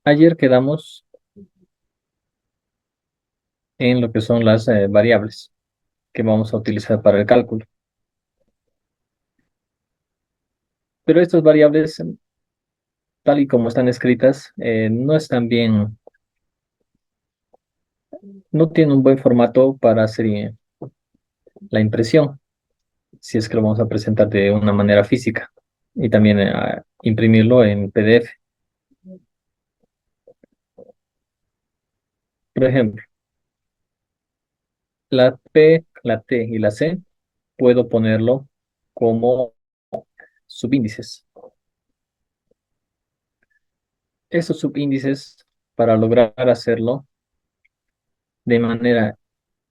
Ayer quedamos en lo que son las variables que vamos a utilizar para el cálculo. Pero estas variables, tal y como están escritas, no están bien, no tienen un buen formato para hacer la impresión, si es que lo vamos a presentar de una manera física y también imprimirlo en PDF. Por ejemplo, la P, la T y la C puedo ponerlo como subíndices. Esos subíndices, para lograr hacerlo de manera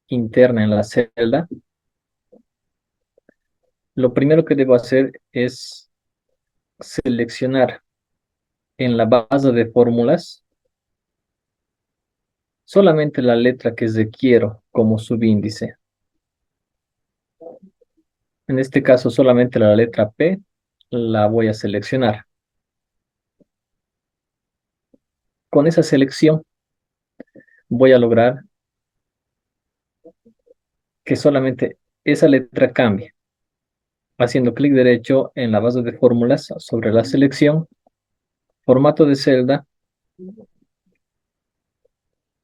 interna en la celda, lo primero que debo hacer es seleccionar en la base de fórmulas solamente la letra que requiero como subíndice. En este caso, solamente la letra P la voy a seleccionar. Con esa selección voy a lograr que solamente esa letra cambie. Haciendo clic derecho en la base de fórmulas sobre la selección, formato de celda,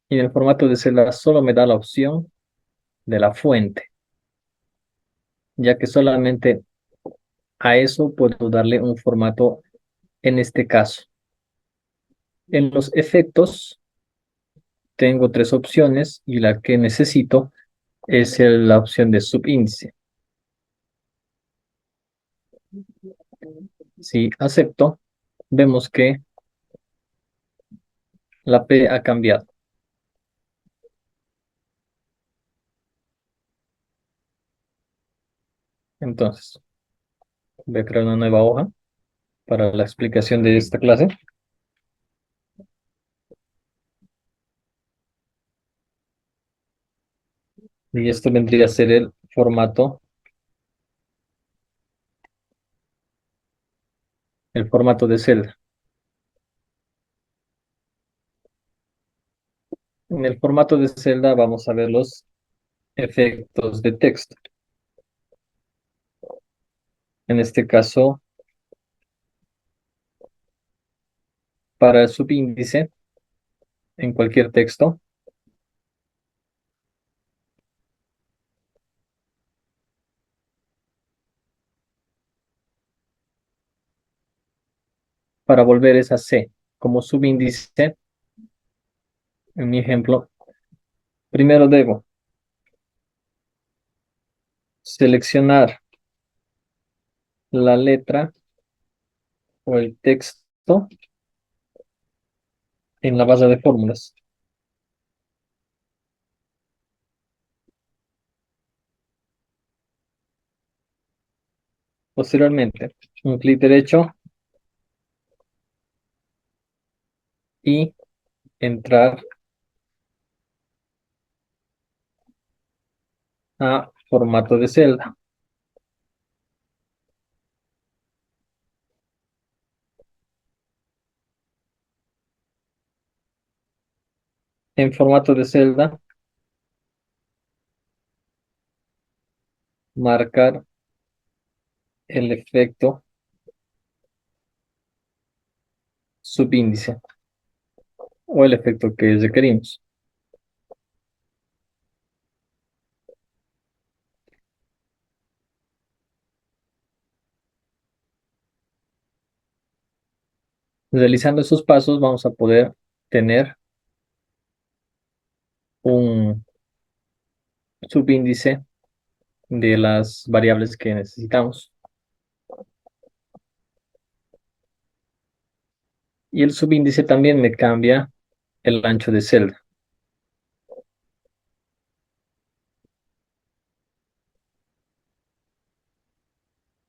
y en el formato de celda solo me da la opción de la fuente, ya que solamente a eso puedo darle un formato en este caso. En los efectos tengo tres opciones y la que necesito es la opción de subíndice. Si acepto, vemos que la P ha cambiado. Entonces, voy a crear una nueva hoja para la explicación de esta clase. Y esto vendría a ser el formato de celda. En el formato de celda vamos a ver los efectos de texto. En este caso, para el subíndice, en cualquier texto, para volver esa C como subíndice, en mi ejemplo, primero debo seleccionar la letra o el texto en la base de fórmulas. Posteriormente, un clic derecho y entrar a formato de celda. En formato de celda, marcar el efecto subíndice o el efecto que requerimos. Realizando esos pasos vamos a poder tener un subíndice de las variables que necesitamos. Y el subíndice también me cambia el ancho de celda.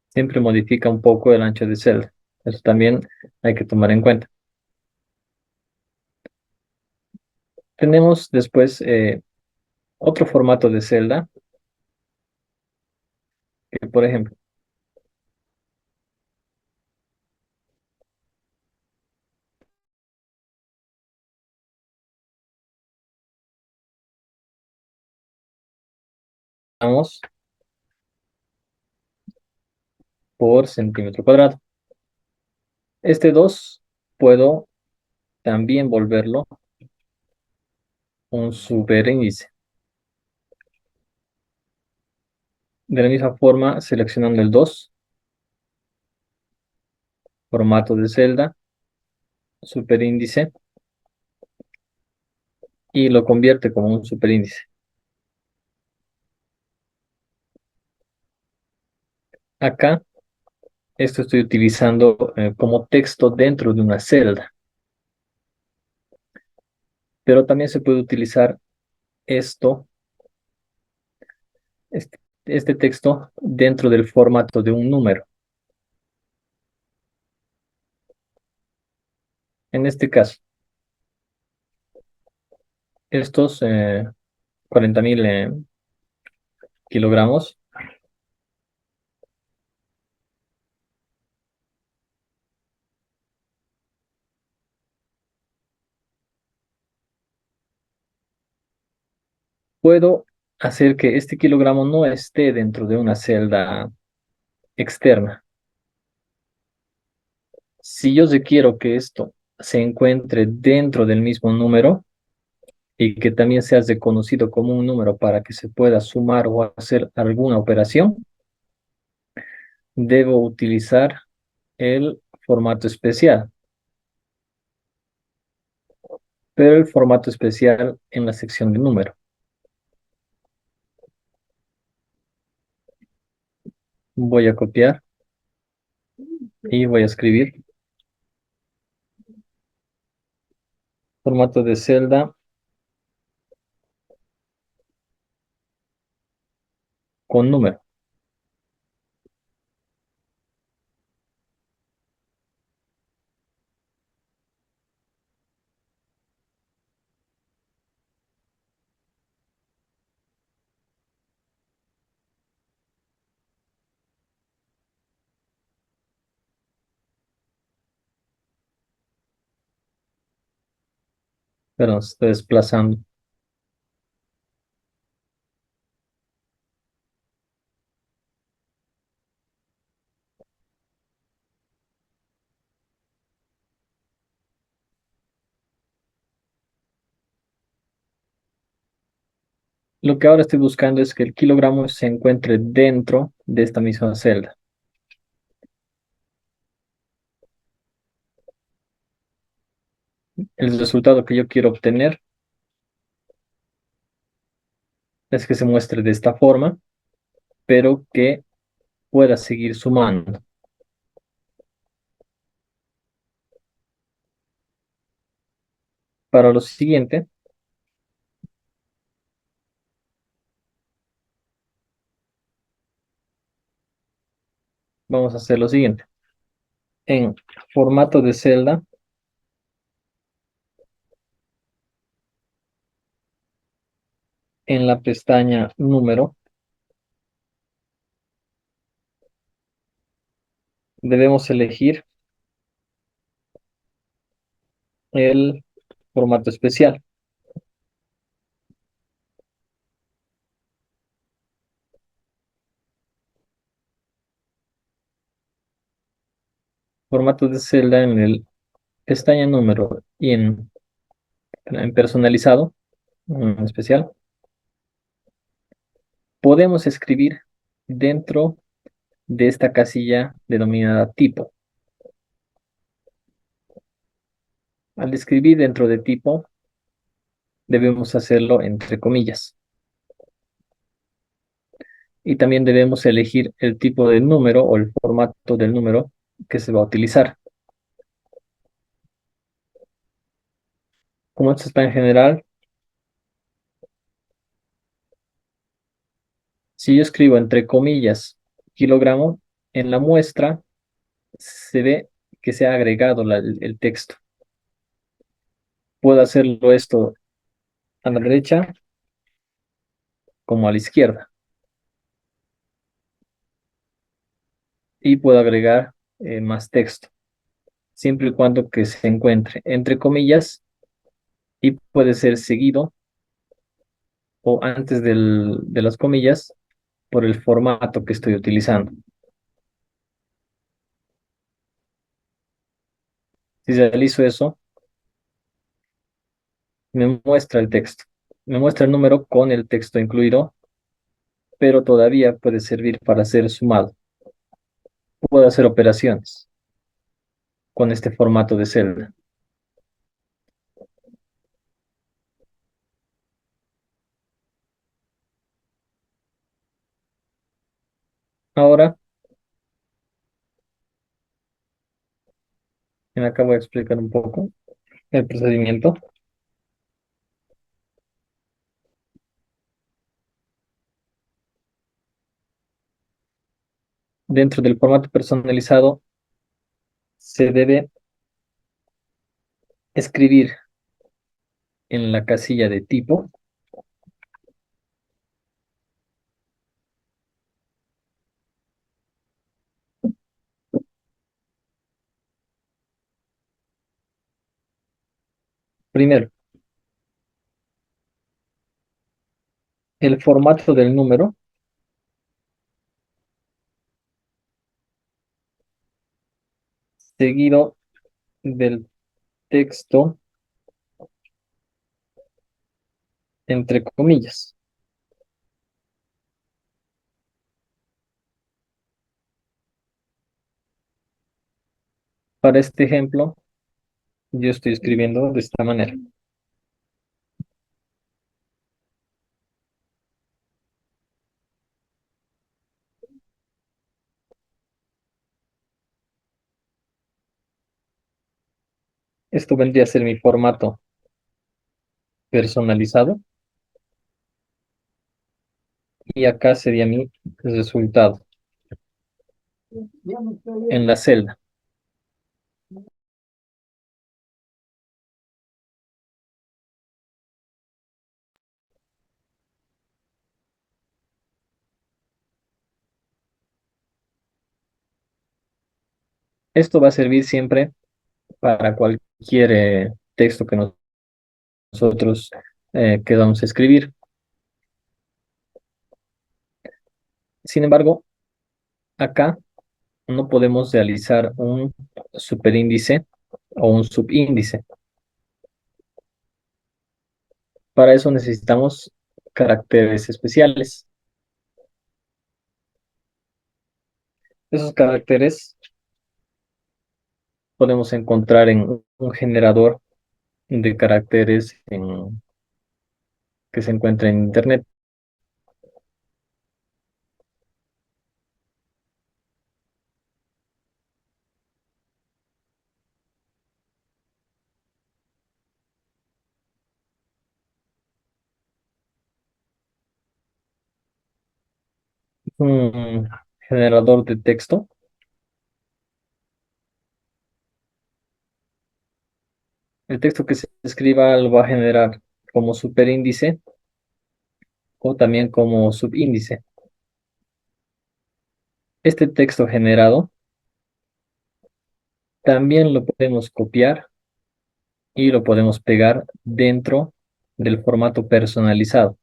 Siempre modifica un poco el ancho de celda. Eso también hay que tomar en cuenta. Tenemos después otro formato de celda, que por ejemplo, por centímetro cuadrado. Este 2 puedo también volverlo un superíndice. De la misma forma, seleccionando el 2, formato de celda, superíndice, y lo convierte como un superíndice. Acá, esto estoy utilizando como texto dentro de una celda, pero también se puede utilizar esto, este texto dentro del formato de un número. En este caso, estos 40.000 kilogramos, puedo hacer que este kilogramo no esté dentro de una celda externa. Si yo sí quiero que esto se encuentre dentro del mismo número y que también sea reconocido como un número para que se pueda sumar o hacer alguna operación, debo utilizar el formato especial, pero el formato especial en la sección de número. Voy a copiar y voy a escribir formato de celda con número. Perdón, estoy desplazando. Lo que ahora estoy buscando es que el kilogramo se encuentre dentro de esta misma celda. El resultado que yo quiero obtener es que se muestre de esta forma, pero que pueda seguir sumando. Para lo siguiente, vamos a hacer lo siguiente. En formato de celda, en la pestaña número, debemos elegir el formato especial. Formato de celda en el pestaña número y en personalizado, en especial, podemos escribir dentro de esta casilla denominada tipo. Al escribir dentro de tipo, debemos hacerlo entre comillas. Y también debemos elegir el tipo de número o el formato del número que se va a utilizar. Como esto está en general, si yo escribo entre comillas kilogramo, en la muestra se ve que se ha agregado el texto. Puedo hacerlo esto a la derecha como a la izquierda. Y puedo agregar más texto, siempre y cuando que se encuentre entre comillas y puede ser seguido o antes de las comillas por el formato que estoy utilizando. Si realizo eso, me muestra el texto. Me muestra el número con el texto incluido, pero todavía puede servir para ser sumado. Puedo hacer operaciones con este formato de celda. Ahora, me acabo de explicar un poco el procedimiento. Dentro del formato personalizado, se debe escribir en la casilla de tipo, primero, el formato del número, seguido del texto entre comillas. Para este ejemplo, yo estoy escribiendo de esta manera. Esto vendría a ser mi formato personalizado y acá sería mi resultado en la celda. Esto va a servir siempre para cualquier texto que nosotros queramos escribir. Sin embargo, acá no podemos realizar un superíndice o un subíndice. Para eso necesitamos caracteres especiales. Esos caracteres podemos encontrar en un generador de caracteres que se encuentra en Internet. Un generador de texto. El texto que se escriba lo va a generar como superíndice o también como subíndice. Este texto generado también lo podemos copiar y lo podemos pegar dentro del formato personalizado.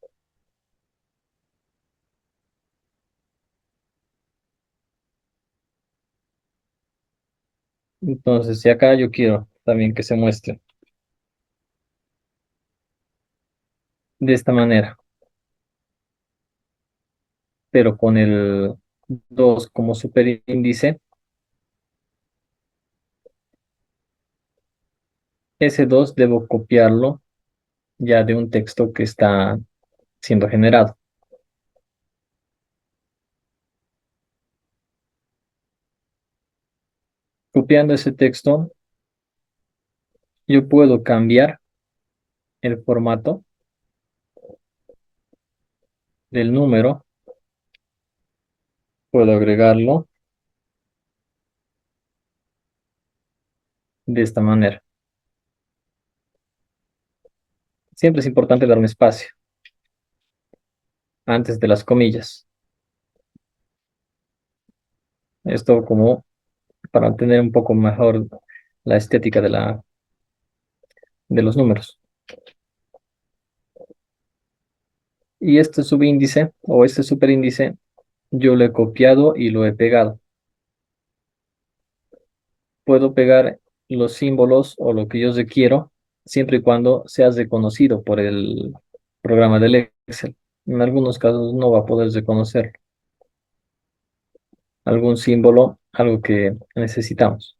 Entonces, si acá yo quiero también que se muestre de esta manera, pero con el 2 como superíndice, ese 2 debo copiarlo ya de un texto que está siendo generado. Copiando ese texto, yo puedo cambiar el formato del número, puedo agregarlo de esta manera. Siempre es importante dar un espacio antes de las comillas. Esto como para tener un poco mejor la estética de los números. Y este subíndice o este superíndice Yo lo he copiado y lo he pegado. Puedo pegar los símbolos o lo que yo requiero siempre y cuando sea reconocido por el programa del Excel. En algunos casos no va a poder reconocer algún símbolo, algo que necesitamos.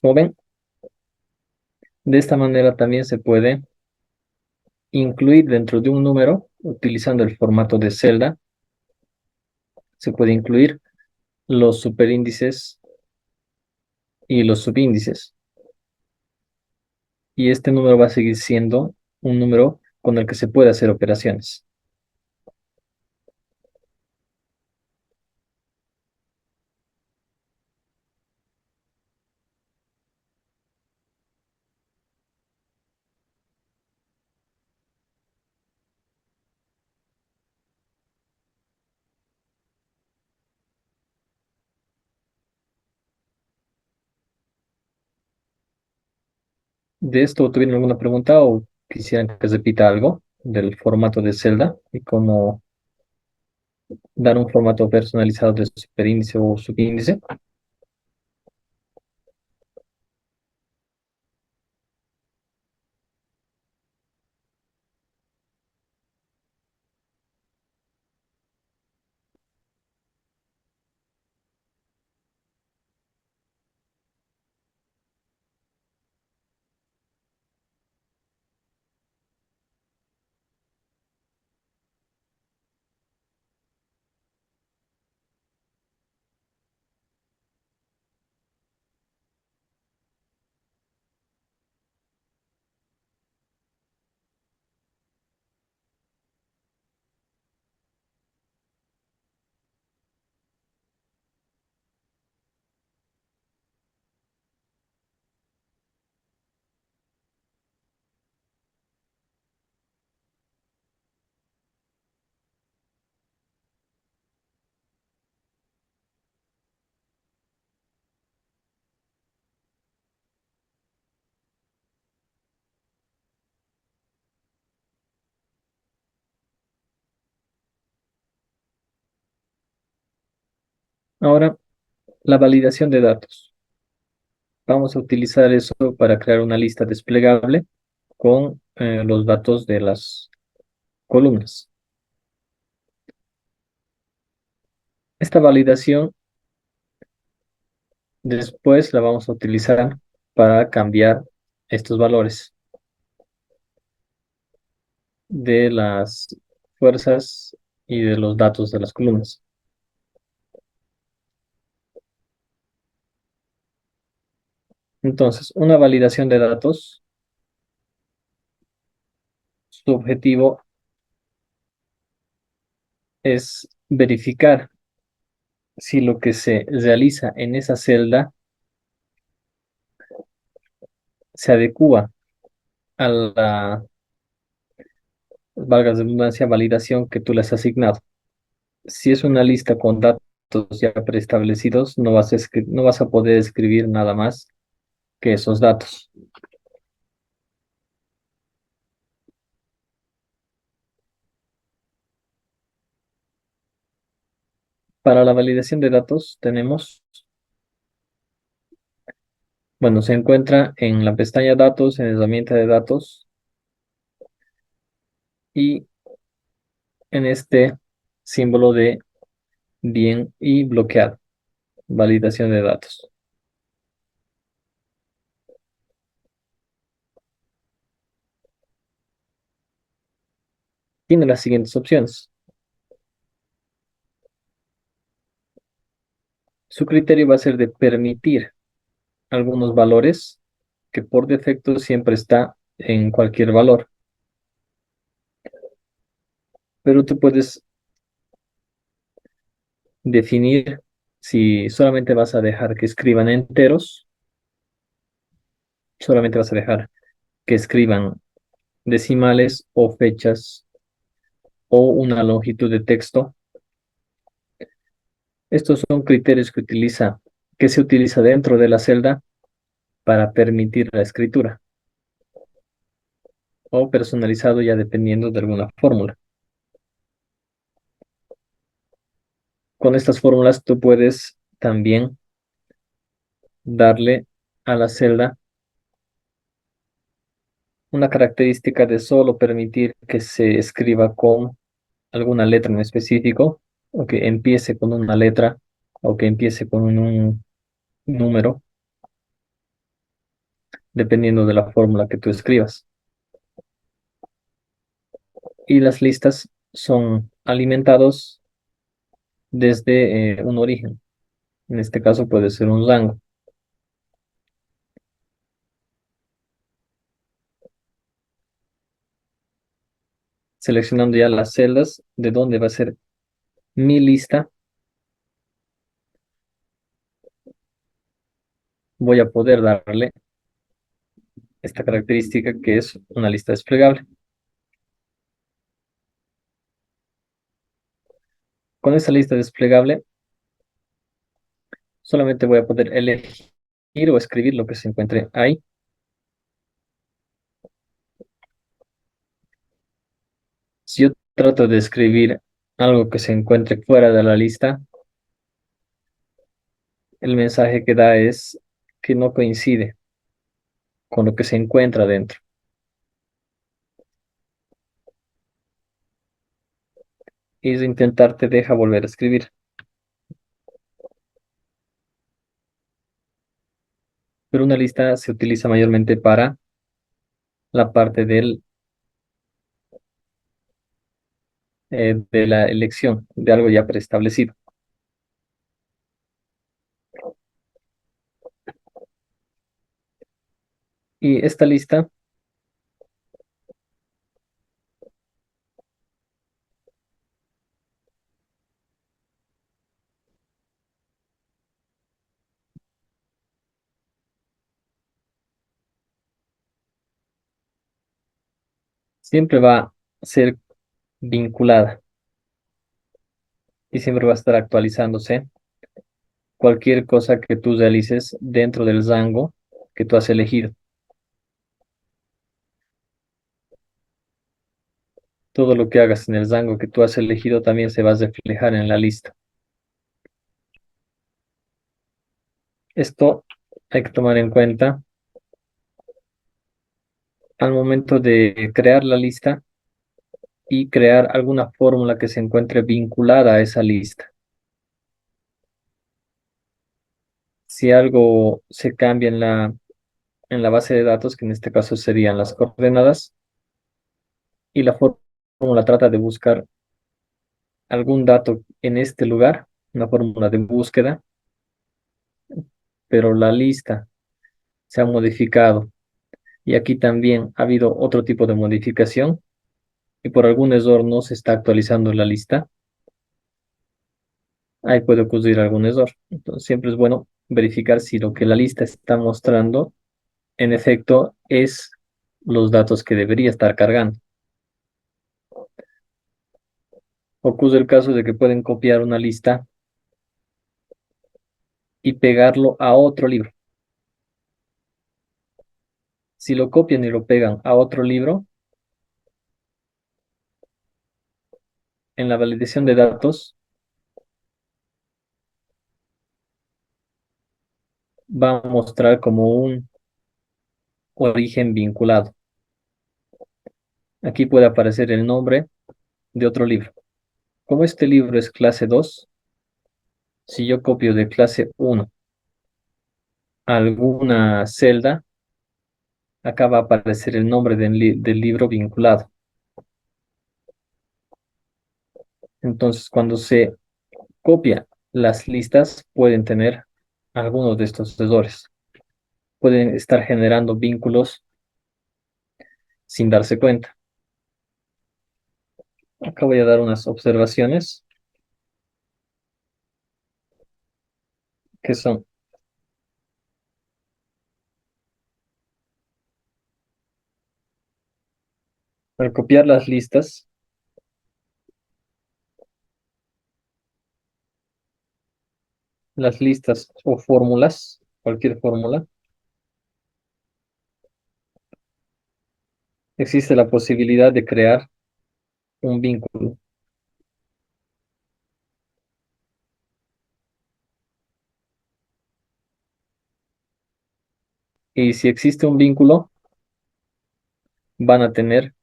Como ven, de esta manera también se puede incluir dentro de un número, utilizando el formato de celda, se puede incluir los superíndices y los subíndices. Y este número va a seguir siendo un número con el que se puede hacer operaciones. ¿De esto tuvieron alguna pregunta o quisieran que repita algo del formato de celda y cómo dar un formato personalizado de superíndice o subíndice? Ahora, la validación de datos. Vamos a utilizar eso para crear una lista desplegable con los datos de las columnas. Esta validación después la vamos a utilizar para cambiar estos valores de las fuerzas y de los datos de las columnas. Entonces, una validación de datos, su objetivo es verificar si lo que se realiza en esa celda se adecua a la, valga la redundancia, validación que tú le has asignado. Si es una lista con datos ya preestablecidos, no vas a poder escribir nada más que esos datos. Para la validación de datos tenemos, bueno, se encuentra en la pestaña Datos, en herramienta de datos y en este símbolo de bien y bloqueado, validación de datos. Tiene las siguientes opciones. Su criterio va a ser de permitir algunos valores que por defecto siempre está en cualquier valor, pero tú puedes definir si solamente vas a dejar que escriban enteros, solamente vas a dejar que escriban decimales o fechas o una longitud de texto. Estos son criterios que se utiliza dentro de la celda para permitir la escritura o personalizado ya dependiendo de alguna fórmula. Con estas fórmulas tú puedes también darle a la celda una característica de solo permitir que se escriba con alguna letra en específico, o que empiece con una letra, o que empiece con un número, dependiendo de la fórmula que tú escribas. Y las listas son alimentados desde un origen. En este caso puede ser un rango. Seleccionando ya las celdas de dónde va a ser mi lista, voy a poder darle esta característica que es una lista desplegable. Con esta lista desplegable solamente voy a poder elegir o escribir lo que se encuentre ahí. Si yo trato de escribir algo que se encuentre fuera de la lista, el mensaje que da es que no coincide con lo que se encuentra dentro. Y de intentar te deja volver a escribir. Pero una lista se utiliza mayormente para la parte de la elección de algo ya preestablecido. Y esta lista siempre va a ser vinculada y siempre va a estar actualizándose cualquier cosa que tú realices dentro del rango que tú has elegido. Todo lo que hagas en el rango que tú has elegido también se va a reflejar en la lista. Esto hay que tomar en cuenta al momento de crear la lista y crear alguna fórmula que se encuentre vinculada a esa lista. Si algo se cambia en la base de datos, que en este caso serían las coordenadas, y la fórmula trata de buscar algún dato en este lugar, una fórmula de búsqueda, pero la lista se ha modificado y aquí también ha habido otro tipo de modificación y por algún error no se está actualizando la lista, ahí puede ocurrir algún error. Entonces siempre es bueno verificar si lo que la lista está mostrando en efecto es los datos que debería estar cargando. Ocurre el caso de que pueden copiar una lista y pegarlo a otro libro. Si lo copian y lo pegan a otro libro, en la validación de datos va a mostrar como un origen vinculado. Aquí puede aparecer el nombre de otro libro. Como este libro es clase 2, si yo copio de clase 1 alguna celda, acá va a aparecer el nombre del libro vinculado. Entonces, cuando se copia las listas, pueden tener algunos de estos errores. Pueden estar generando vínculos sin darse cuenta. Acá voy a dar unas observaciones que son, para copiar las listas o fórmulas, cualquier fórmula, existe la posibilidad de crear un vínculo. Y si existe un vínculo, van a tener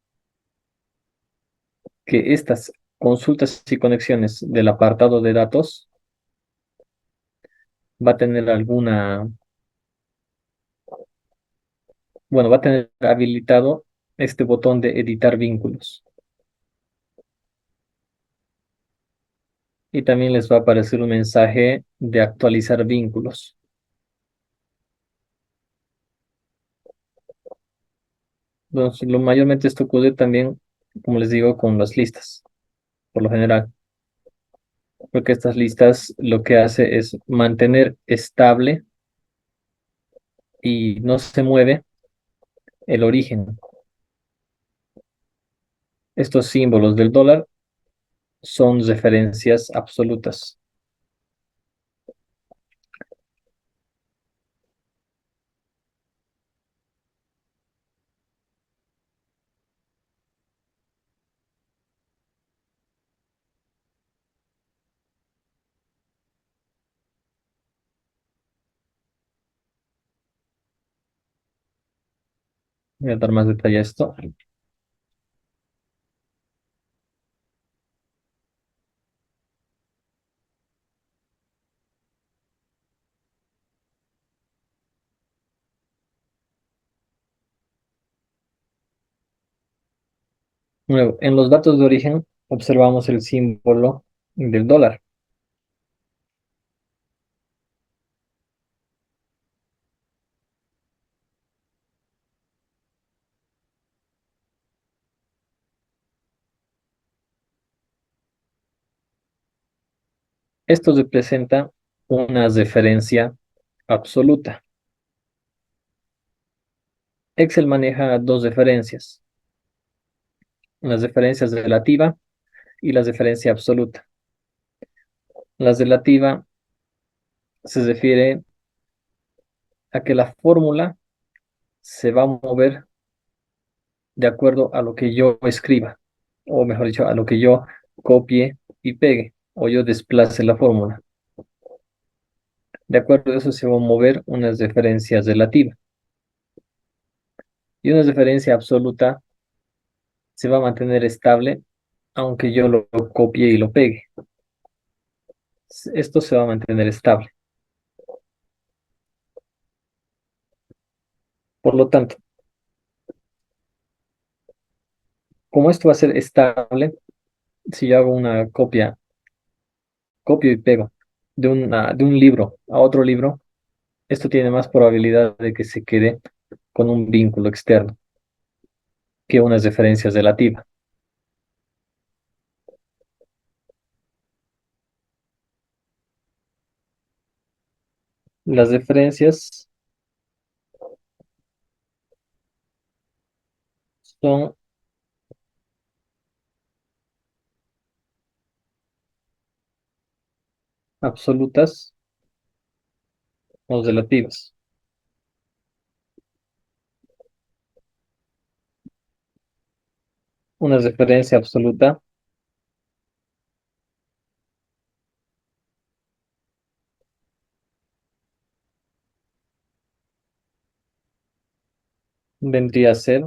que estas consultas y conexiones del apartado de datos va a tener alguna, bueno, va a tener habilitado este botón de editar vínculos. Y también les va a aparecer un mensaje de actualizar vínculos. Entonces, mayormente esto ocurre también, como les digo, con las listas, por lo general, porque estas listas lo que hace es mantener estable y no se mueve el origen. Estos símbolos del dólar son referencias absolutas. Voy a dar más detalle a esto. Luego, en los datos de origen observamos el símbolo del dólar. Esto representa una referencia absoluta. Excel maneja dos referencias, las referencias relativa y la referencia absoluta. La relativa se refiere a que la fórmula se va a mover de acuerdo a lo que yo escriba, o mejor dicho, a lo que yo copie y pegue, o yo desplace la fórmula. De acuerdo a eso se va a mover una referencia relativa. Y una referencia absoluta se va a mantener estable aunque yo lo copie y lo pegue. Esto se va a mantener estable. Por lo tanto, como esto va a ser estable, si yo hago una copia, copio y pego de un libro a otro libro, esto tiene más probabilidad de que se quede con un vínculo externo que unas referencias relativas. Las referencias son absolutas o relativas. Una referencia absoluta vendría a ser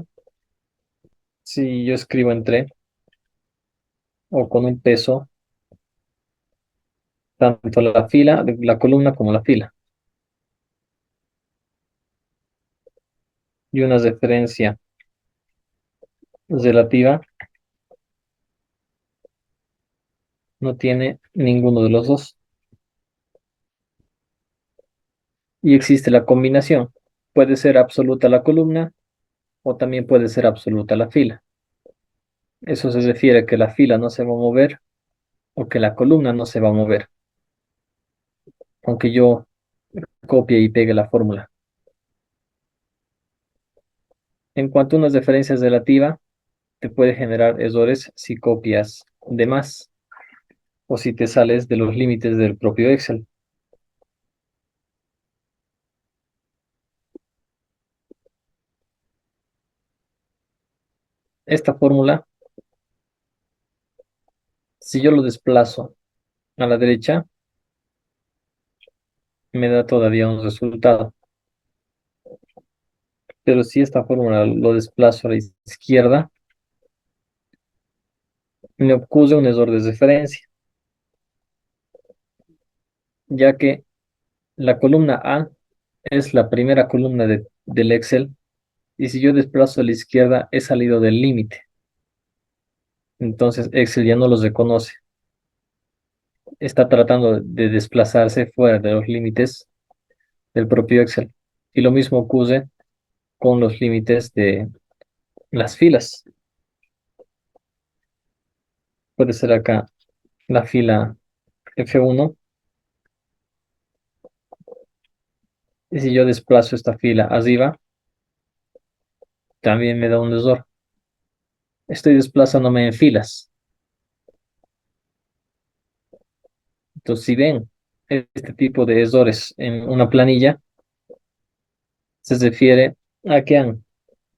si yo escribo entre o con un peso, tanto la fila, la columna como la fila. Y una referencia relativa no tiene ninguno de los dos. Y existe la combinación. Puede ser absoluta la columna o también puede ser absoluta la fila. Eso se refiere a que la fila no se va a mover o que la columna no se va a mover, aunque yo copie y pegue la fórmula. En cuanto a una referencia relativa, te puede generar errores si copias de más o si te sales de los límites del propio Excel. esta fórmula, si yo lo desplazo a la derecha, me da todavía un resultado. Pero si esta fórmula lo desplazo a la izquierda, me ocurre un error de referencia, ya que la columna A es la primera columna del Excel, y si yo desplazo a la izquierda, he salido del límite. Entonces Excel ya no los reconoce. Está tratando de desplazarse fuera de los límites del propio Excel. Y lo mismo ocurre con los límites de las filas. Puede ser acá la fila F1, y si yo desplazo esta fila arriba, también me da un error. Estoy desplazándome en filas. Entonces, si ven este tipo de errores en una planilla, se refiere a que han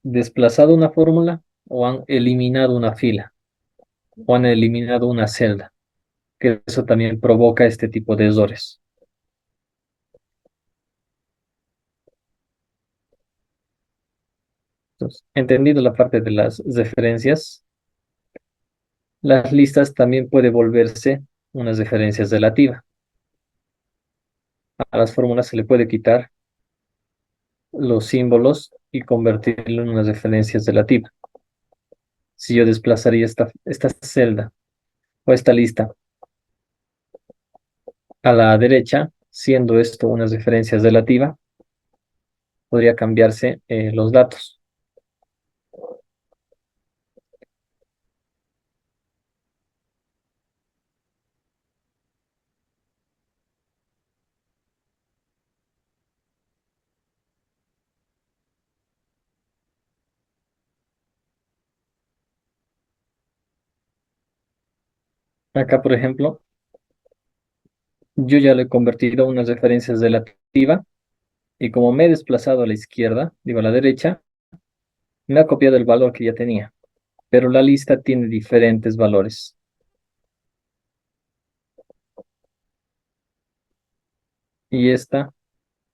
desplazado una fórmula o han eliminado una fila o han eliminado una celda, que eso también provoca este tipo de errores. Entonces, entendido la parte de las referencias, las listas también puede volverse unas referencias relativas. A las fórmulas se le puede quitar los símbolos y convertirlo en unas referencias relativas. Si yo desplazaría esta celda o esta lista a la derecha, siendo esto una referencia relativa, podría cambiarse los datos. Acá, por ejemplo, yo ya le he convertido a una referencia relativa, y como me he desplazado a la izquierda, digo a la derecha, me ha copiado el valor que ya tenía, pero la lista tiene diferentes valores. Y esta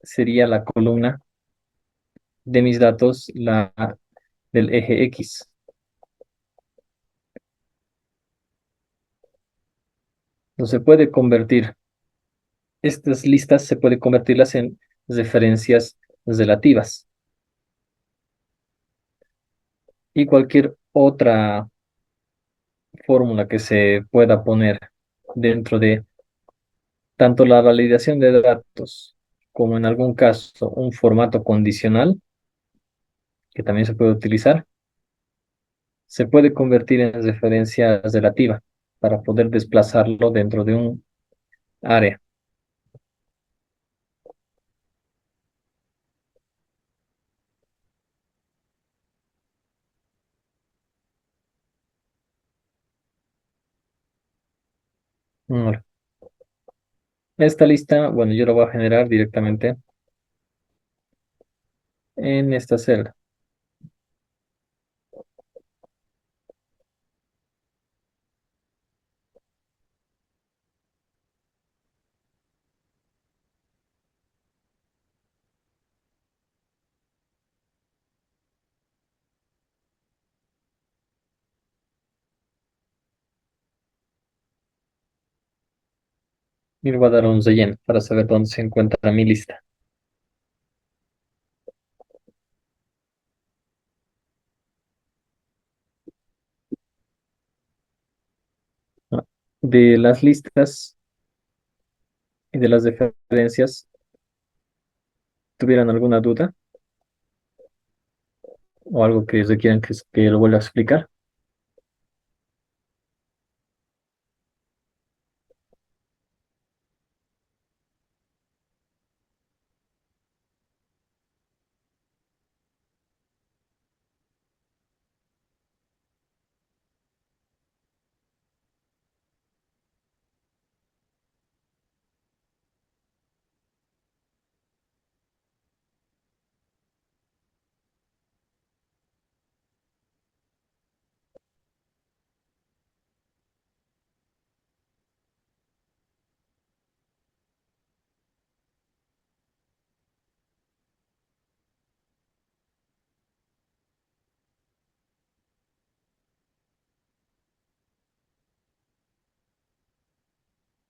sería la columna de mis datos, la del eje X. No se puede convertir, estas listas se puede convertirlas en referencias relativas, y cualquier otra fórmula que se pueda poner dentro de tanto la validación de datos como en algún caso un formato condicional, que también se puede utilizar, se puede convertir en referencia relativa para poder desplazarlo dentro de un área. Ahora, esta lista, bueno, yo la voy a generar directamente en esta celda. Y le voy a dar un relleno para saber dónde se encuentra mi lista. Ah, de las listas y de las referencias, ¿tuvieran alguna duda o algo que requieran que lo vuelva a explicar?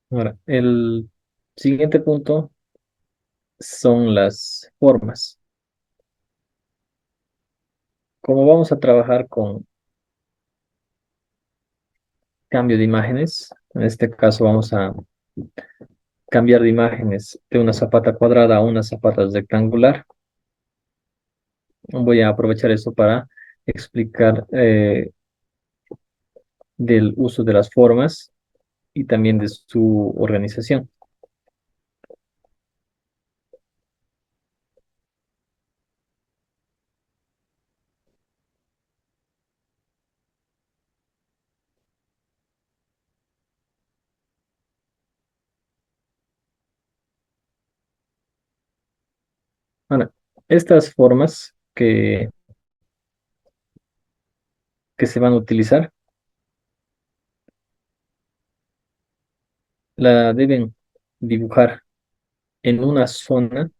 Ahora, el siguiente punto son las formas. Como vamos a trabajar con cambio de imágenes, en este caso vamos a cambiar de imágenes de una zapata cuadrada a una zapata rectangular. Voy a aprovechar esto para explicar del uso de las formas y también de su organización. Ahora, estas formas que se van a utilizar, la deben dibujar en una zona,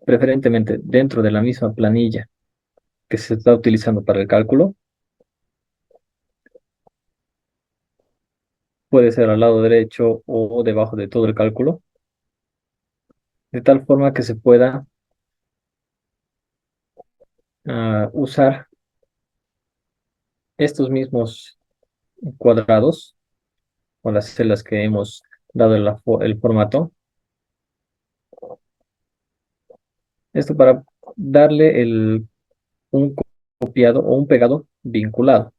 preferentemente dentro de la misma planilla que se está utilizando para el cálculo. Puede ser al lado derecho o debajo de todo el cálculo, de tal forma que se pueda usar estos mismos cuadrados o las celdas que hemos dado el formato. Esto para darle un copiado o un pegado vinculado,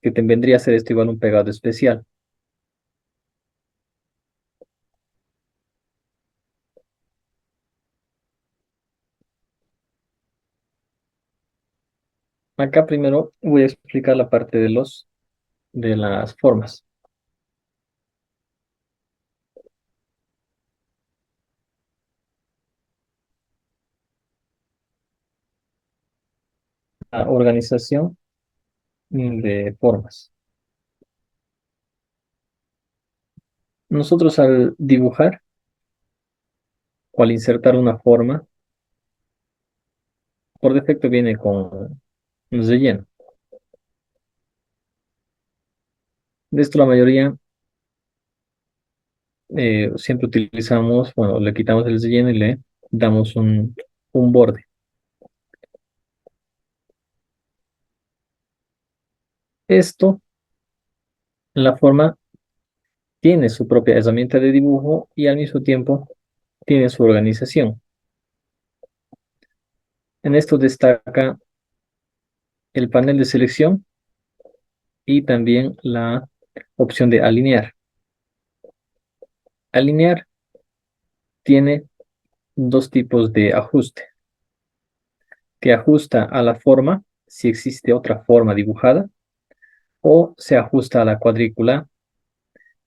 que te vendría a ser esto igual un pegado especial. Acá primero voy a explicar la parte de las formas. La organización de formas. Nosotros al dibujar o al insertar una forma, por defecto viene con un relleno. De esto la mayoría siempre utilizamos, bueno, le quitamos el relleno y le damos un borde. Esto, la forma tiene su propia herramienta de dibujo y al mismo tiempo tiene su organización. En esto destaca el panel de selección y también la opción de alinear. Alinear tiene dos tipos de ajuste, que ajusta a la forma, si existe otra forma dibujada, o se ajusta a la cuadrícula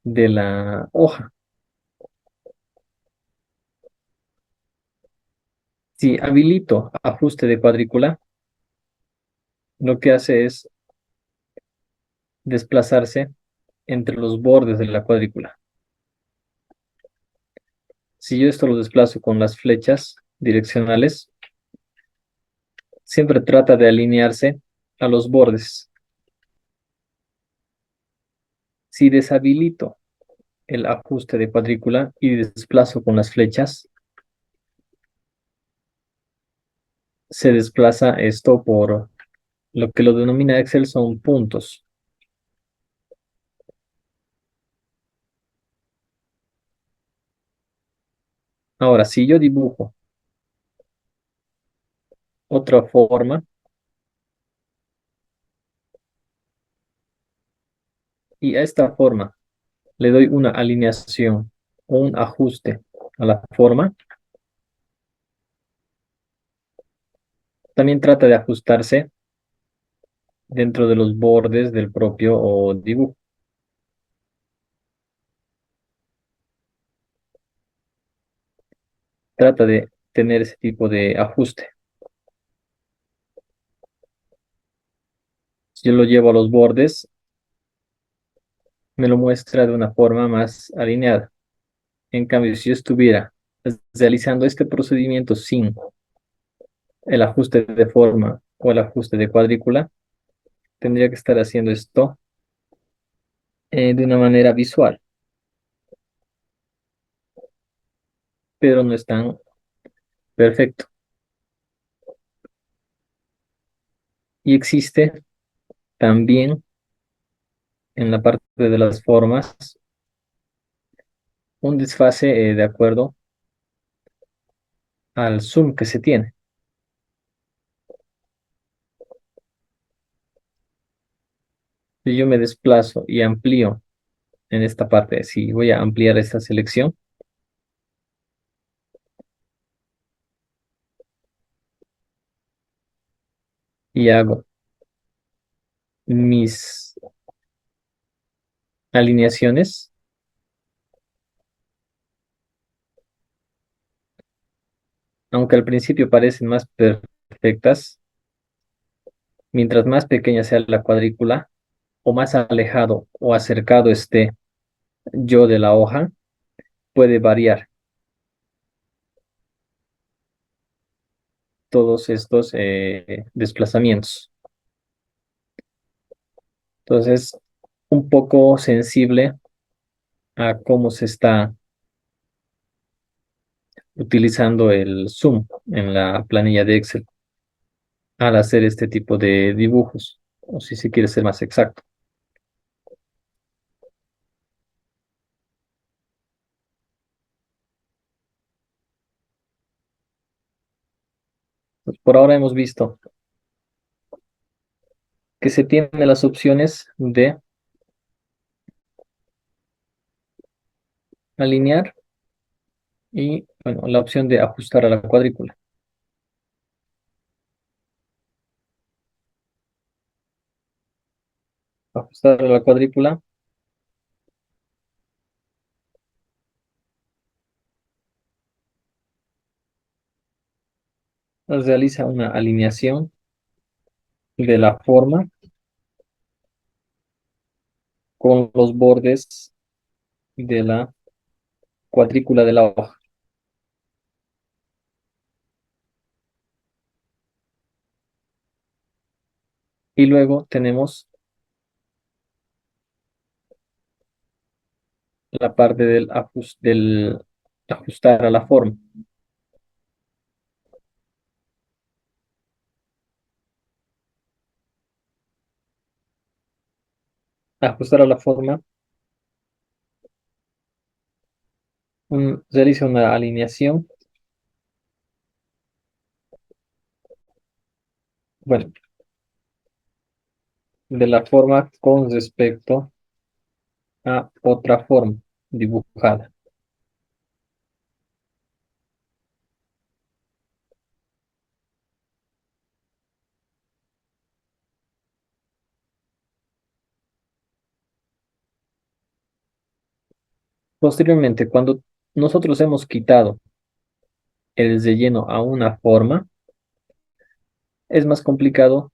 de la hoja. Si habilito ajuste de cuadrícula, lo que hace es desplazarse entre los bordes de la cuadrícula. Si yo esto lo desplazo con las flechas direccionales, siempre trata de alinearse a los bordes. Si deshabilito el ajuste de cuadrícula y desplazo con las flechas, se desplaza esto por lo que lo denomina Excel son puntos. Ahora, si yo dibujo otra forma y a esta forma le doy una alineación o un ajuste a la forma, también trata de ajustarse dentro de los bordes del propio dibujo. Trata de tener ese tipo de ajuste. Si yo lo llevo a los bordes, me lo muestra de una forma más alineada. En cambio, si yo estuviera realizando este procedimiento sin el ajuste de forma o el ajuste de cuadrícula, tendría que estar haciendo esto de una manera visual. pero no es tan perfecto. Y existe también en la parte de las formas un desfase de acuerdo al zoom que se tiene. Si yo me desplazo y amplío en esta parte, si voy a ampliar esta selección y hago mis alineaciones, aunque al principio parecen más perfectas, mientras más pequeña sea la cuadrícula o más alejado o acercado esté yo de la hoja, puede variar todos estos desplazamientos. Entonces, un poco sensible a cómo se está utilizando el zoom en la planilla de Excel al hacer este tipo de dibujos, o si se quiere ser más exacto. Pues por ahora hemos visto que se tienen las opciones de alinear y, bueno, la opción de ajustar a la cuadrícula. Ajustar a la cuadrícula nos realiza una alineación de la forma con los bordes de la cuadrícula de la hoja. Y luego tenemos la parte del ajustar a la forma. Ajustar a la forma, realiza una alineación, bueno, de la forma con respecto a otra forma dibujada. Posteriormente, cuando nosotros hemos quitado el relleno a una forma, es más complicado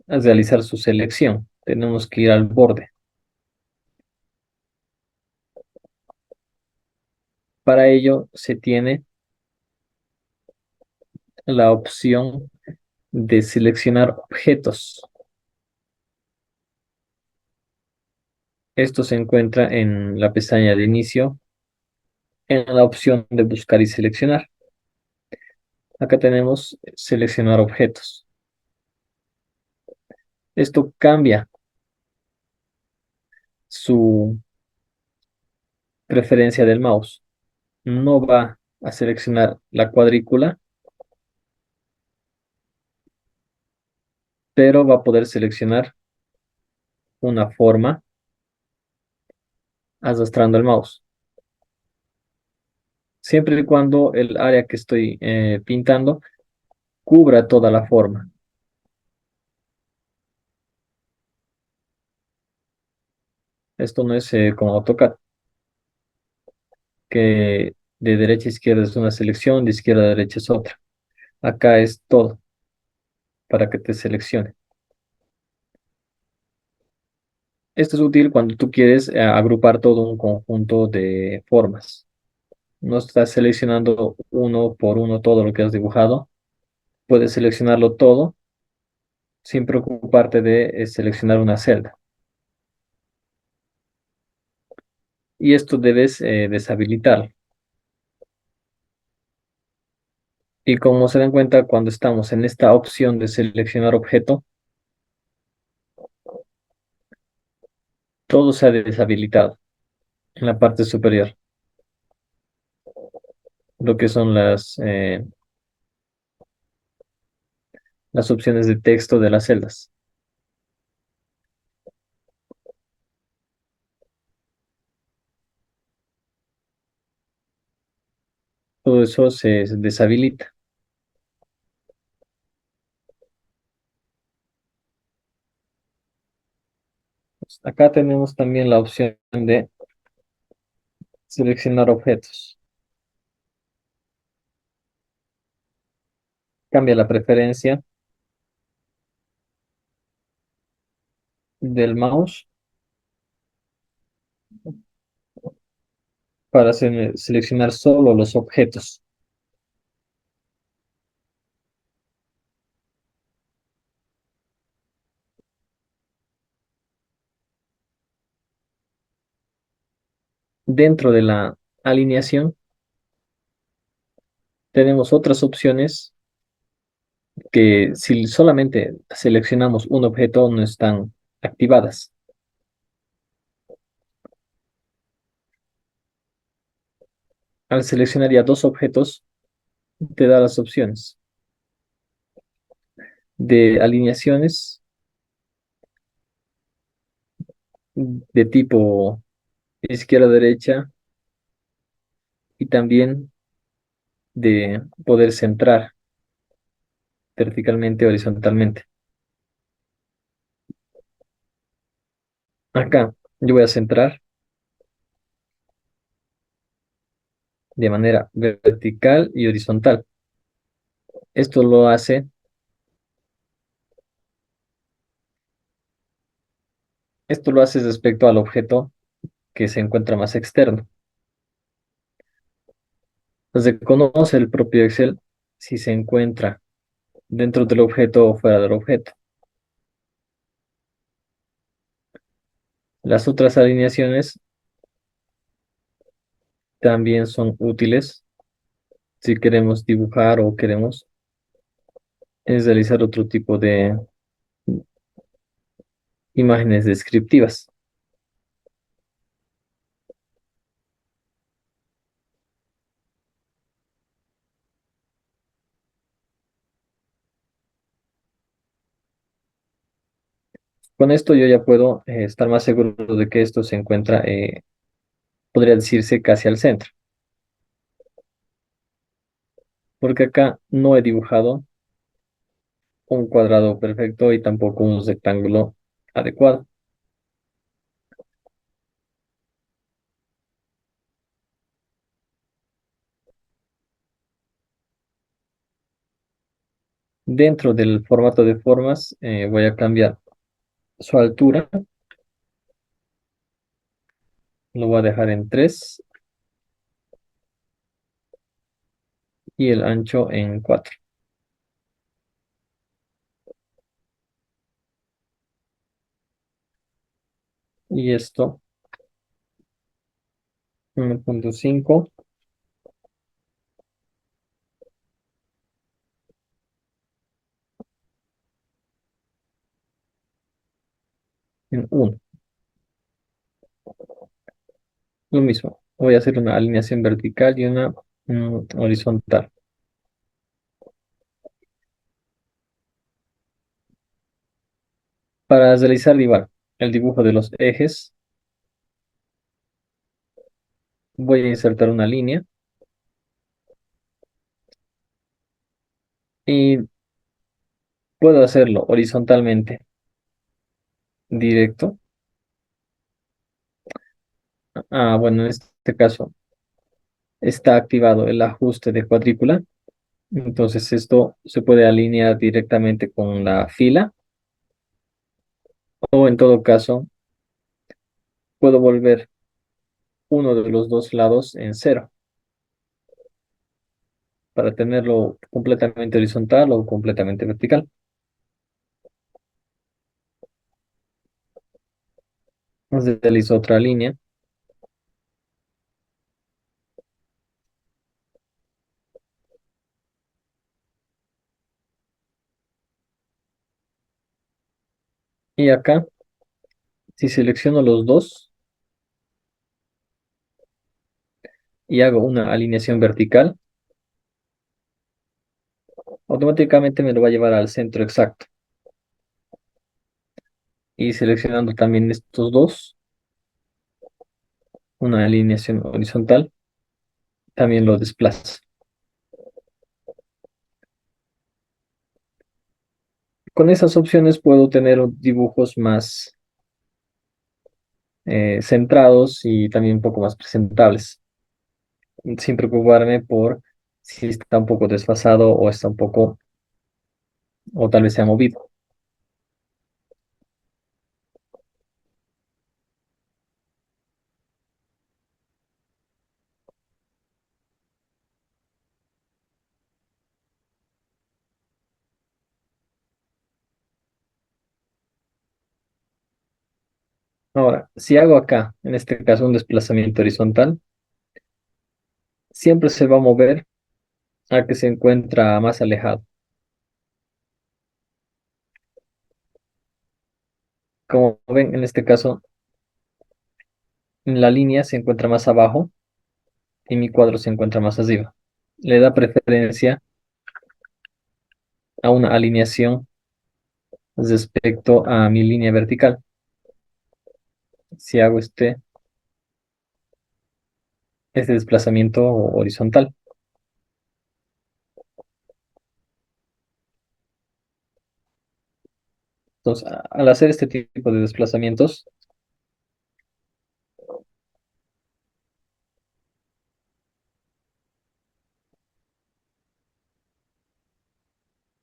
realizar su selección. Tenemos que ir al borde. Para ello se tiene la opción de seleccionar objetos. Esto se encuentra en la pestaña de inicio, en la opción de buscar y seleccionar. Acá tenemos seleccionar objetos. Esto cambia su preferencia del mouse. No va a seleccionar la cuadrícula, pero va a poder seleccionar una forma arrastrando el mouse. Siempre y cuando el área que estoy pintando cubra toda la forma. Esto no es como AutoCAD, que de derecha a izquierda es una selección, de izquierda a derecha es otra. Acá es todo para que te seleccione. Esto es útil cuando tú quieres agrupar todo un conjunto de formas. No estás seleccionando uno por uno todo lo que has dibujado. Puedes seleccionarlo todo sin preocuparte de seleccionar una celda. Y esto debes deshabilitarlo. Y como se dan cuenta, cuando estamos en esta opción de seleccionar objeto, todo se ha deshabilitado en la parte superior, lo que son las opciones de texto de las celdas. Todo eso se deshabilita. Acá tenemos también la opción de seleccionar objetos. Cambia la preferencia del mouse para seleccionar solo los objetos. Dentro de la alineación tenemos otras opciones que si solamente seleccionamos un objeto no están activadas. Al seleccionar ya dos objetos, te da las opciones de alineaciones de tipo izquierda-derecha y también de poder centrar verticalmente, horizontalmente. Acá yo voy a centrar de manera vertical y horizontal. Esto lo hace, esto lo hace respecto al objeto que se encuentra más externo. Entonces, conoce el propio Excel si se encuentra dentro del objeto o fuera del objeto. Las otras alineaciones también son útiles si queremos dibujar o queremos realizar otro tipo de imágenes descriptivas. Con esto yo ya puedo estar más seguro de que esto se encuentra, podría decirse, casi al centro, porque acá no he dibujado un cuadrado perfecto y tampoco un rectángulo adecuado. Dentro del formato de formas, voy a cambiar su altura, lo voy a dejar en 3 y el ancho en 4. Y esto, 1.5 en 1. Lo mismo, voy a hacer una alineación vertical y una horizontal. Para realizar igual el dibujo de los ejes, voy a insertar una línea y puedo hacerlo horizontalmente directo. Bueno, en este caso está activado el ajuste de cuadrícula. Entonces esto se puede alinear directamente con la fila o en todo caso puedo volver uno de los dos lados en cero para tenerlo completamente horizontal o completamente vertical. Entonces realizo otra línea Y acá, si selecciono los dos y hago una alineación vertical, automáticamente me lo va a llevar al centro exacto. Y seleccionando también estos dos, una alineación horizontal, también lo desplaza. Con esas opciones puedo tener dibujos más centrados y también un poco más presentables, sin preocuparme por si está un poco desfasado o está un poco, o tal vez se ha movido. Ahora, si hago acá, en este caso, un desplazamiento horizontal, siempre se va a mover a que se encuentra más alejado. Como ven, en este caso, la línea se encuentra más abajo y mi cuadro se encuentra más arriba. Le da preferencia a una alineación respecto a mi línea vertical. Si hago este desplazamiento horizontal. Entonces, al hacer este tipo de desplazamientos,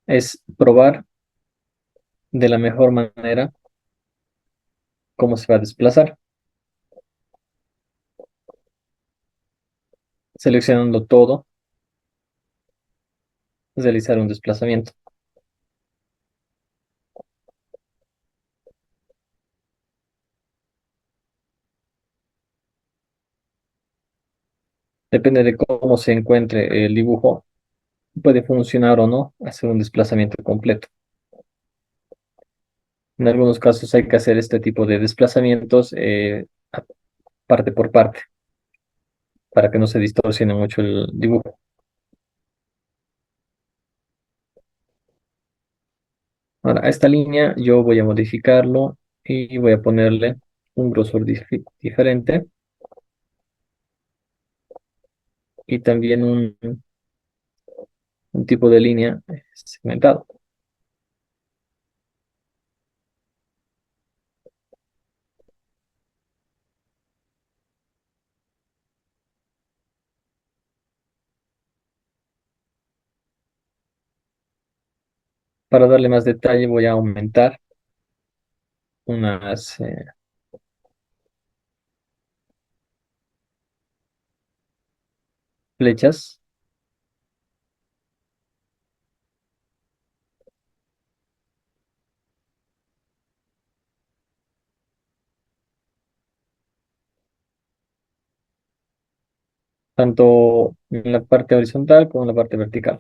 es probar de la mejor manera cómo se va a desplazar, seleccionando todo, realizar un desplazamiento. Depende de cómo se encuentre el dibujo, puede funcionar o no hacer un desplazamiento completo. En algunos casos hay que hacer este tipo de desplazamientos parte por parte para que no se distorsione mucho el dibujo. Ahora, a esta línea yo voy a modificarlo y voy a ponerle un grosor diferente y también un tipo de línea segmentado para darle más detalle. Voy a aumentar unas flechas, tanto en la parte horizontal como en la parte vertical.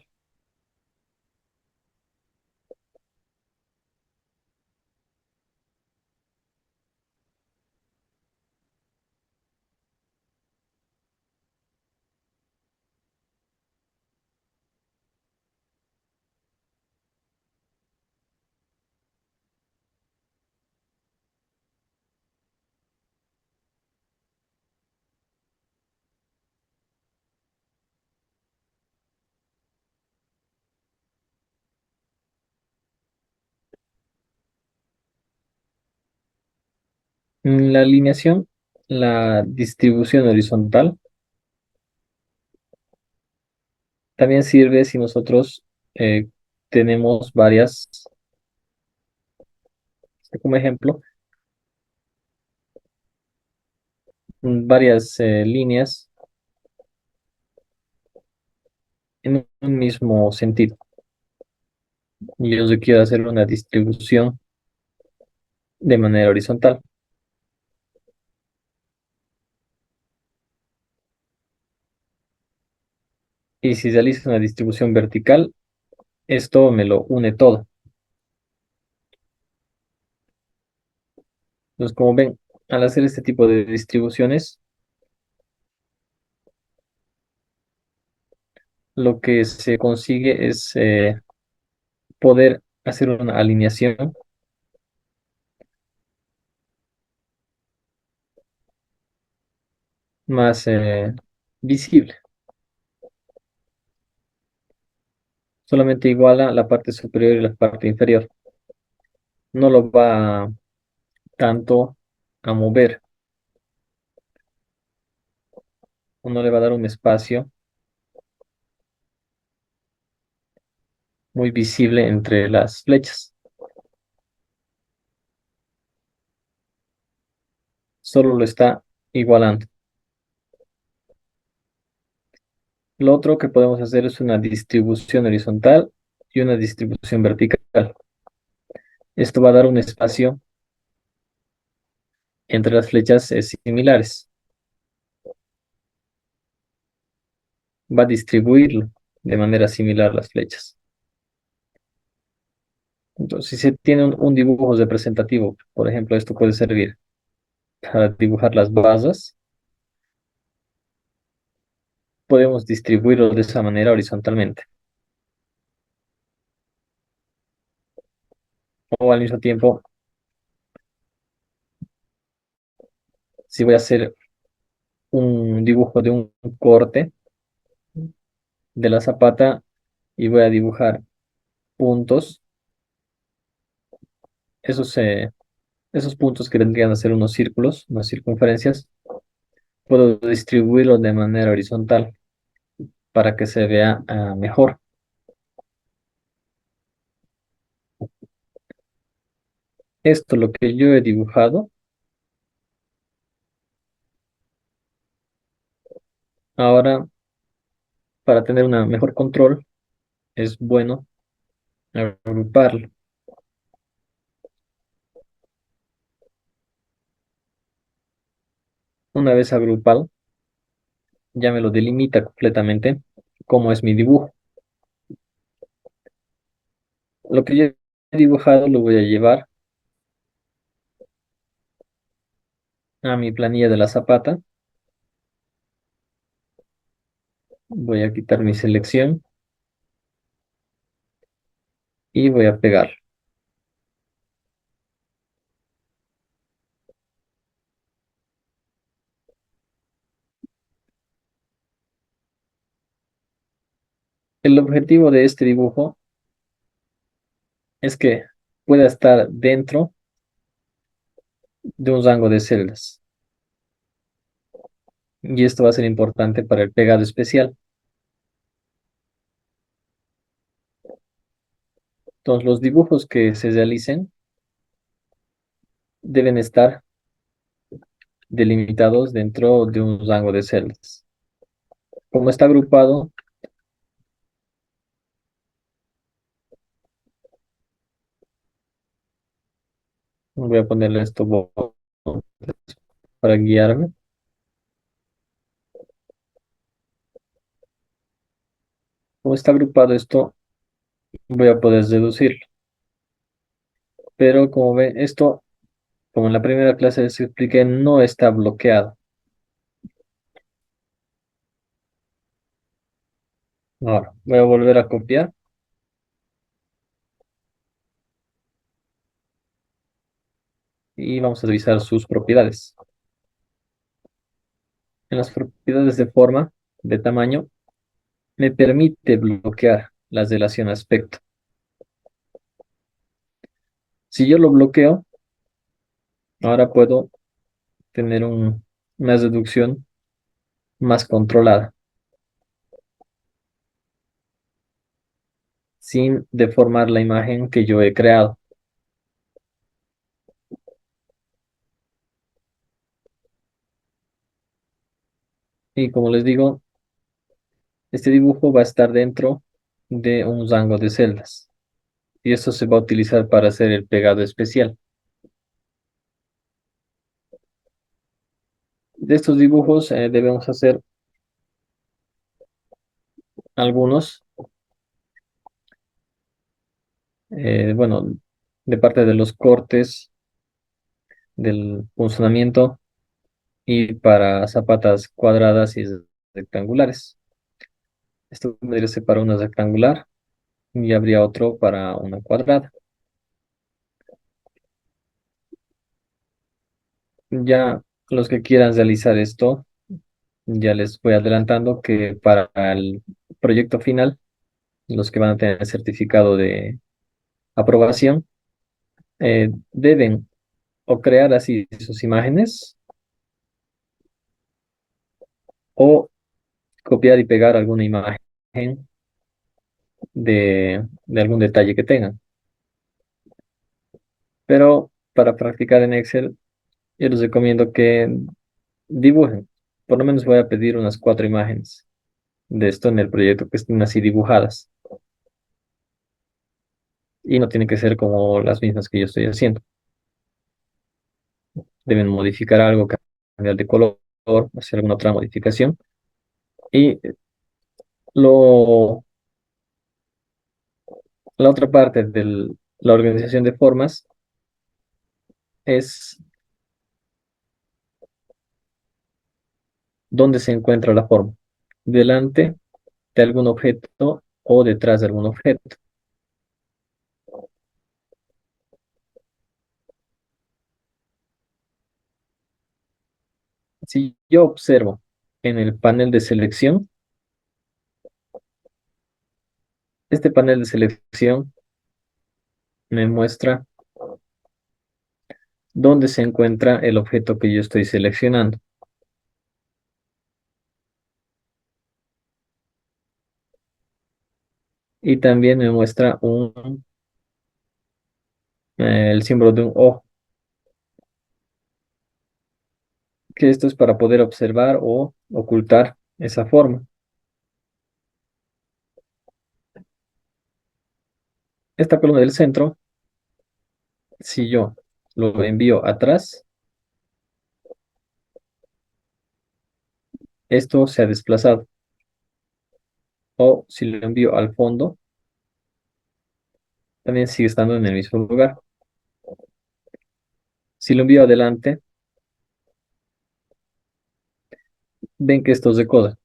En la alineación, la distribución horizontal también sirve si nosotros tenemos como ejemplo, varias líneas en un mismo sentido. Y yo quiero hacer una distribución de manera horizontal. Y si realizo una distribución vertical, esto me lo une todo. Entonces, como ven, al hacer este tipo de distribuciones, lo que se consigue es poder hacer una alineación más visible. Solamente iguala la parte superior y la parte inferior. No lo va tanto a mover, o no le va a dar un espacio muy visible entre las flechas. Solo lo está igualando. Lo otro que podemos hacer es una distribución horizontal y una distribución vertical. Esto va a dar un espacio entre las flechas similares. Va a distribuirlo de manera similar las flechas. Entonces, si se tiene un dibujo representativo, por ejemplo, esto puede servir para dibujar las basas, podemos distribuirlo de esa manera horizontalmente. O al mismo tiempo, si voy a hacer un dibujo de un corte de la zapata y voy a dibujar puntos, esos, esos puntos que tendrían a ser unos círculos, unas circunferencias, puedo distribuirlos de manera horizontal para que se vea mejor. Esto, lo que yo he dibujado, ahora para tener una mejor control es bueno agruparlo. Una vez agrupado, ya me lo delimita completamente cómo es mi dibujo. Lo que yo he dibujado lo voy a llevar a mi planilla de la zapata. Voy a quitar mi selección y voy a pegar. El objetivo de este dibujo es que pueda estar dentro de un rango de celdas. Y esto va a ser importante para el pegado especial. Entonces, los dibujos que se realicen deben estar delimitados dentro de un rango de celdas. Como está agrupado, voy a ponerle esto para guiarme. Como está agrupado esto, voy a poder reducirlo. Pero como ven, esto, como en la primera clase les expliqué, no está bloqueado. Ahora, voy a volver a copiar y vamos a revisar sus propiedades. En las propiedades de forma, de tamaño, me permite bloquear las relación aspecto. Si yo lo bloqueo, ahora puedo tener una reducción más controlada, sin deformar la imagen que yo he creado. Y como les digo, este dibujo va a estar dentro de un rango de celdas. Y esto se va a utilizar para hacer el pegado especial. De estos dibujos debemos hacer algunos, bueno, de parte de los cortes del funcionamiento y para zapatas cuadradas y rectangulares. Esto vendría a ser para una rectangular y habría otro para una cuadrada. Ya los que quieran realizar esto, ya les voy adelantando que para el proyecto final, los que van a tener certificado de aprobación, deben o crear así sus imágenes o copiar y pegar alguna imagen de algún detalle que tengan. Pero para practicar en Excel, yo les recomiendo que dibujen. Por lo menos voy a pedir unas 4 imágenes de esto en el proyecto que estén así dibujadas. Y no tienen que ser como las mismas que yo estoy haciendo. Deben modificar algo, cambiar de color, hacer alguna otra modificación. Y lo, la otra parte de la organización de formas es dónde se encuentra la forma. Delante de algún objeto o detrás de algún objeto. Si yo observo en el panel de selección, este panel de selección me muestra dónde se encuentra el objeto que yo estoy seleccionando. Y también me muestra el símbolo de un ojo, que esto es para poder observar o ocultar esa forma. Esta columna del centro, si yo lo envío atrás, esto se ha desplazado. O si lo envío al fondo, también sigue estando en el mismo lugar. Si lo envío adelante, ven que esto es de coda.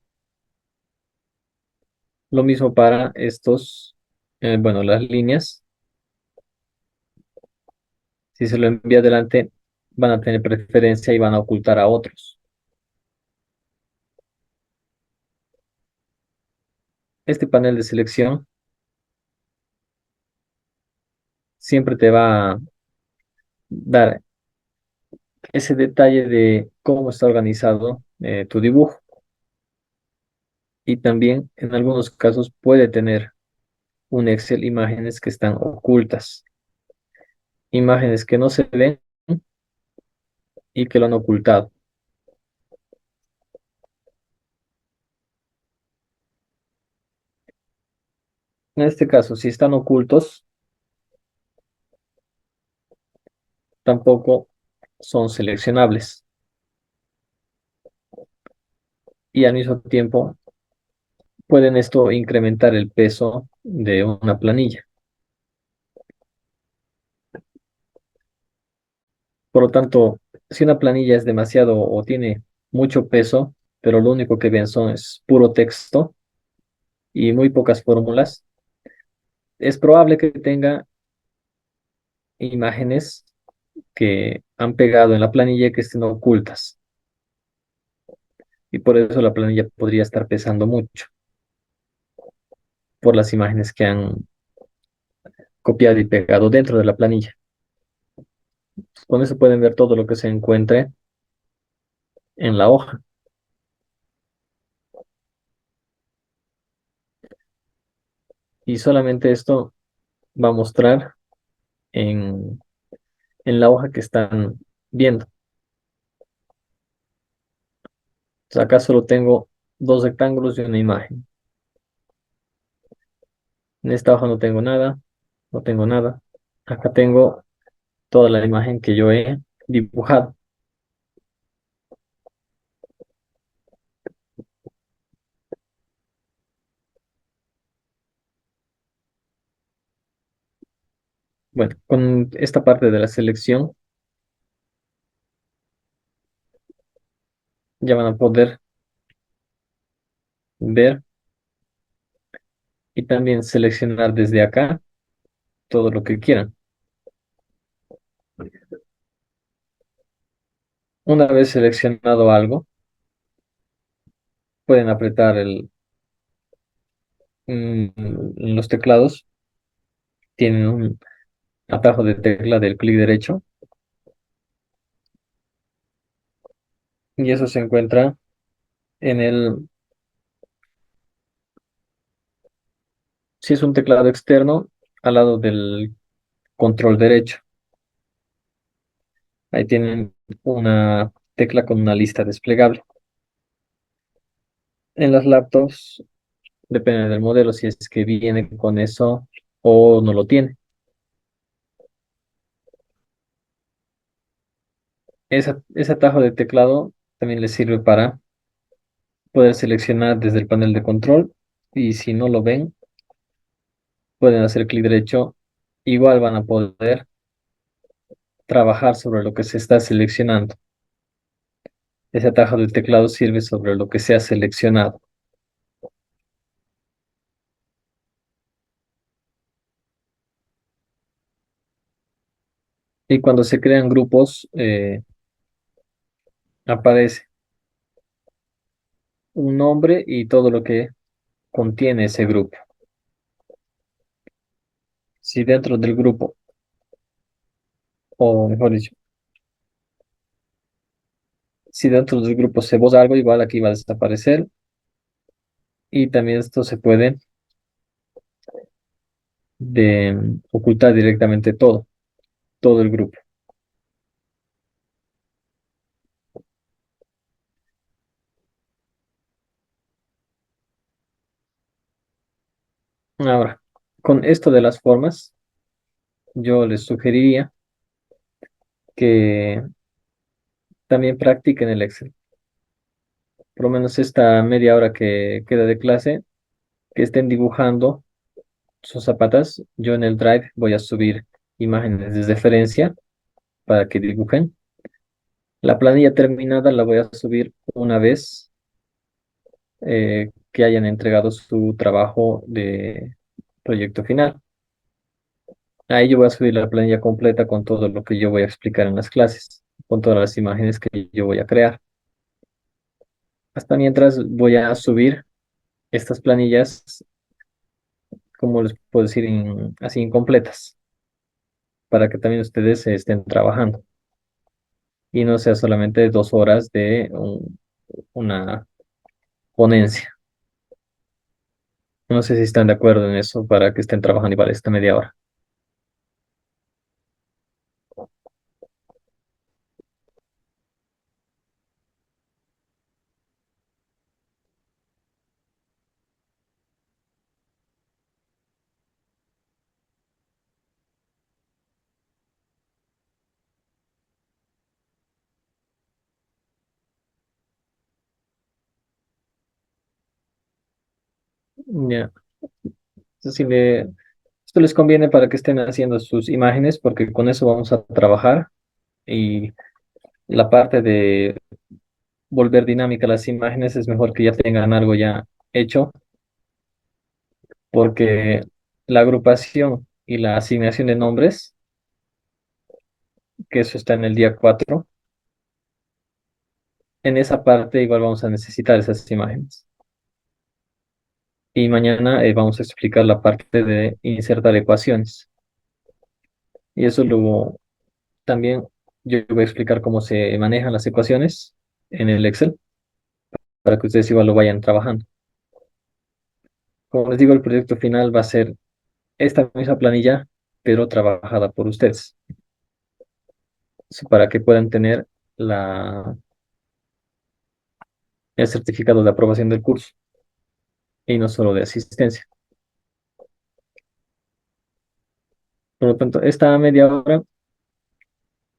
Lo mismo para estos, bueno, las líneas. Si se lo envía adelante, van a tener preferencia y van a ocultar a otros. Este panel de selección siempre te va a dar ese detalle de cómo está organizado tu dibujo. Y también en algunos casos puede tener un Excel imágenes que están ocultas, imágenes que no se ven y que lo han ocultado. En este caso, si están ocultos, tampoco son seleccionables y al mismo tiempo pueden esto incrementar el peso de una planilla. Por lo tanto, si una planilla es demasiado o tiene mucho peso, pero lo único que ven es puro texto y muy pocas fórmulas, es probable que tenga imágenes que han pegado en la planilla y que estén ocultas. Y por eso la planilla podría estar pesando mucho por las imágenes que han copiado y pegado dentro de la planilla. Con eso pueden ver todo lo que se encuentre en la hoja. Y solamente esto va a mostrar en, en la hoja que están viendo. Entonces, acá solo tengo 2 rectángulos y una imagen. En esta hoja no tengo nada, no tengo nada. Acá tengo toda la imagen que yo he dibujado. Bueno, con esta parte de la selección Ya van a poder ver y también seleccionar desde acá todo lo que quieran. Una vez seleccionado algo, pueden apretar en los teclados, tienen un atajo de tecla del clic derecho y eso se encuentra en si es un teclado externo, al lado del control derecho. Ahí tienen una tecla con una lista desplegable. En las laptops, depende del modelo, si es que viene con eso o no lo tiene. Ese atajo de teclado también les sirve para poder seleccionar desde el panel de control y si no lo ven, pueden hacer clic derecho. Igual van a poder trabajar sobre lo que se está seleccionando. Ese atajo del teclado sirve sobre lo que se ha seleccionado. Y cuando se crean grupos, aparece un nombre y todo lo que contiene ese grupo. Si dentro del grupo, o mejor dicho, si dentro del grupo se borra algo, igual aquí va a desaparecer. Y también esto se puede ocultar directamente todo el grupo. Ahora, con esto de las formas, yo les sugeriría que también practiquen el Excel. Por lo menos esta media hora que queda de clase, que estén dibujando sus zapatas. Yo en el Drive voy a subir imágenes de referencia para que dibujen. La planilla terminada la voy a subir una vez que hayan entregado su trabajo de proyecto final. Ahí yo voy a subir la planilla completa con todo lo que yo voy a explicar en las clases, con todas las imágenes que yo voy a crear. Hasta mientras voy a subir estas planillas, como les puedo decir, así incompletas, para que también ustedes estén trabajando y no sea solamente 2 horas de una ponencia. No sé si están de acuerdo en eso para que estén trabajando igual esta media hora. Ya. Entonces, esto les conviene para que estén haciendo sus imágenes, porque con eso vamos a trabajar y la parte de volver dinámica las imágenes es mejor que ya tengan algo ya hecho, porque la agrupación y la asignación de nombres, que eso está en el día 4, en esa parte igual vamos a necesitar esas imágenes. Y mañana vamos a explicar la parte de insertar ecuaciones. Y eso luego también yo voy a explicar cómo se manejan las ecuaciones en el Excel para que ustedes igual lo vayan trabajando. Como les digo, el proyecto final va a ser esta misma planilla, pero trabajada por ustedes, para que puedan tener el certificado de aprobación del curso y no solo de asistencia. Por lo tanto, esta media hora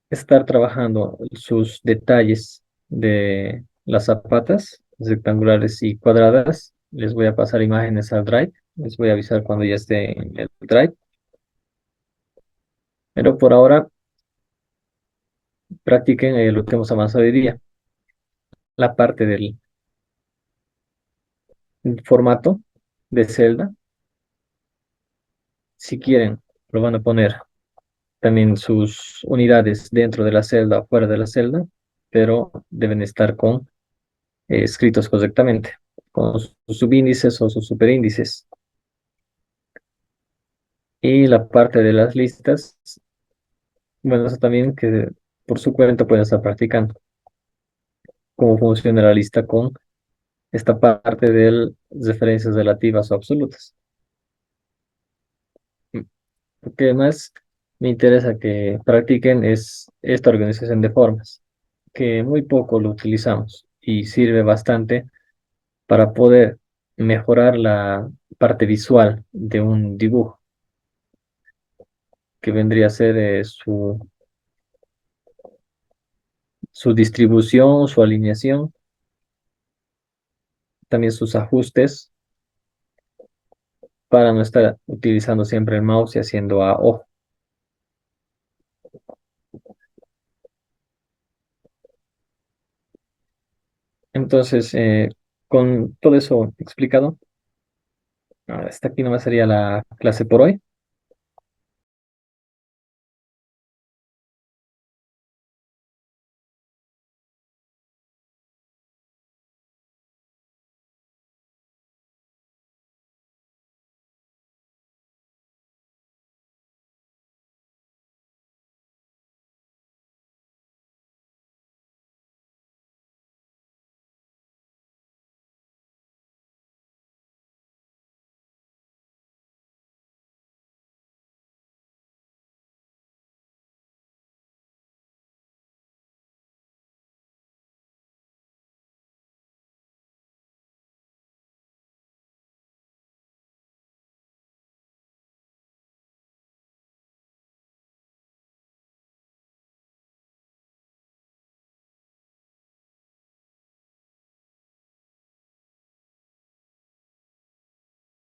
estar trabajando sus detalles de las zapatas rectangulares y cuadradas. Les voy a pasar imágenes al Drive. Les voy a avisar cuando ya esté en el Drive. Pero por ahora practiquen lo que hemos avanzado hoy día. la parte del formato de celda. Si quieren, lo van a poner también sus unidades dentro de la celda o fuera de la celda, pero deben estar escritos correctamente, con sus subíndices o sus superíndices. Y la parte de las listas, bueno, eso también que por su cuenta pueden estar practicando cómo funciona la lista con esta parte de referencias relativas o absolutas. Lo que más me interesa que practiquen es esta organización de formas, que muy poco lo utilizamos y sirve bastante para poder mejorar la parte visual de un dibujo, que vendría a ser su distribución, su alineación, también sus ajustes, para no estar utilizando siempre el mouse y haciendo a ojo. Entonces, con todo eso explicado, hasta aquí nomás sería la clase por hoy.